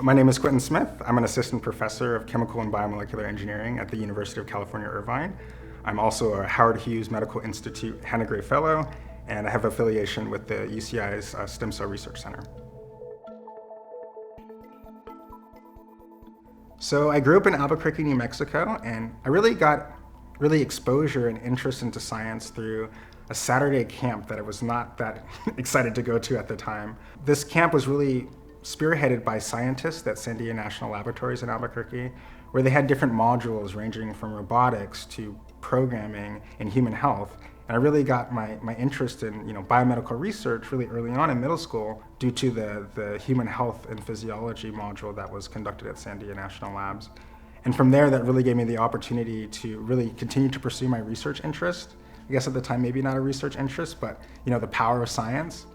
My name is Quinton Smith. I'm an assistant professor of chemical and biomolecular engineering at the University of California, Irvine. I'm also a Howard Hughes Medical Institute Hannah Gray Fellow, and I have affiliation with the UCI's Stem Cell Research Center. So I grew up in Albuquerque, New Mexico, and I really got exposure and interest into science through a Saturday camp that I was not that excited to go to at the time. This camp was really spearheaded by scientists at Sandia National Laboratories in Albuquerque, where they had different modules ranging from robotics to programming and human health. And I really got my interest in biomedical research really early on in middle school due to the human health and physiology module that was conducted at Sandia National Labs. And from there, that really gave me the opportunity to really continue to pursue my research interest. I guess at the time, maybe not a research interest, but the power of science.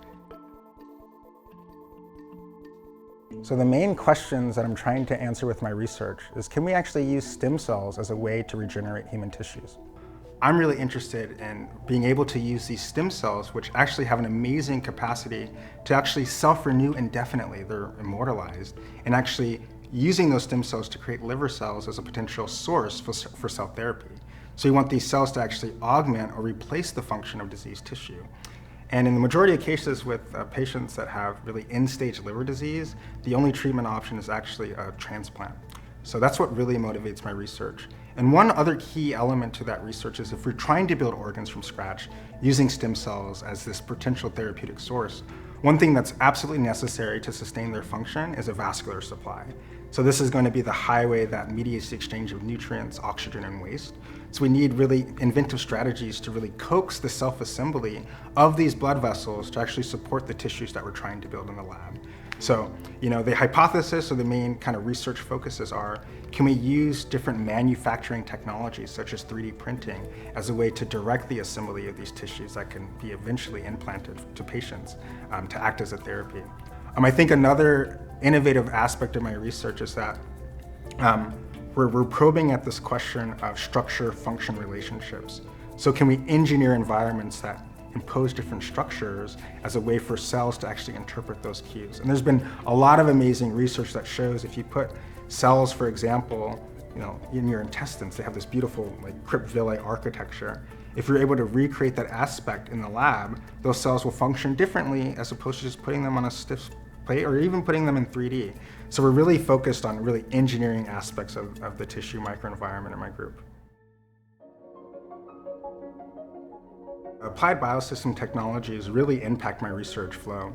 So the main questions that I'm trying to answer with my research is, can we actually use stem cells as a way to regenerate human tissues? I'm really interested in being able to use these stem cells, which actually have an amazing capacity to actually self-renew indefinitely. They're immortalized, and actually using those stem cells to create liver cells as a potential source for cell therapy. So you want these cells to actually augment or replace the function of diseased tissue. And in the majority of cases with patients that have really end-stage liver disease, the only treatment option is actually a transplant. So that's what really motivates my research. And one other key element to that research is, if we're trying to build organs from scratch using stem cells as this potential therapeutic source, one thing that's absolutely necessary to sustain their function is a vascular supply. So this is going to be the highway that mediates the exchange of nutrients, oxygen, and waste. So we need really inventive strategies to really coax the self-assembly of these blood vessels to actually support the tissues that we're trying to build in the lab. So, the hypothesis or the main kind of research focuses are, can we use different manufacturing technologies such as 3D printing as a way to direct the assembly of these tissues that can be eventually implanted to patients to act as a therapy? I think another innovative aspect of my research is that we're probing at this question of structure-function relationships. So can we engineer environments that impose different structures as a way for cells to actually interpret those cues? And there's been a lot of amazing research that shows if you put cells, for example, in your intestines, they have this beautiful crypt villi architecture. If you're able to recreate that aspect in the lab, those cells will function differently as opposed to just putting them on a stiff plate or even putting them in 3D. So we're really focused on really engineering aspects of the tissue microenvironment in my group. Applied biosystem technologies really impact my research flow.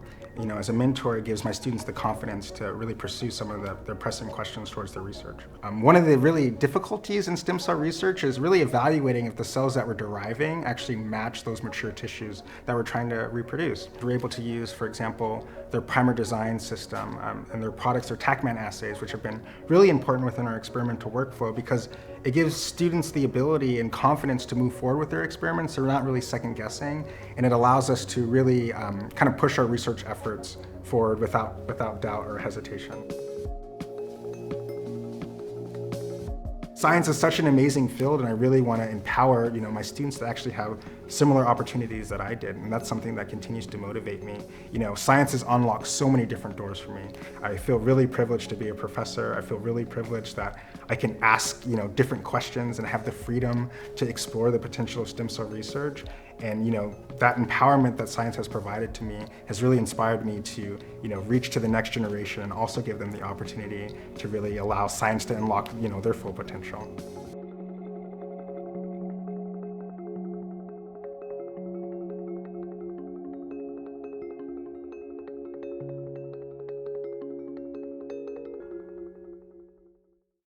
As a mentor, it gives my students the confidence to really pursue some of their pressing questions towards their research. One of the really difficulties in stem cell research is really evaluating if the cells that we're deriving actually match those mature tissues that we're trying to reproduce. We're able to use, for example, their primer design system and their products, their TACMAN assays, which have been really important within our experimental workflow because it gives students the ability and confidence to move forward with their experiments. So we're not really second guessing, and it allows us to really kind of push our research efforts forward without doubt or hesitation. Science is such an amazing field, and I really want to empower my students to actually have similar opportunities that I did, and that's something that continues to motivate me. Science has unlocked so many different doors for me. I feel really privileged to be a professor. I feel really privileged that I can ask different questions and have the freedom to explore the potential of stem cell research. And that empowerment that science has provided to me has really inspired me to reach to the next generation and also give them the opportunity to really allow science to unlock their full potential.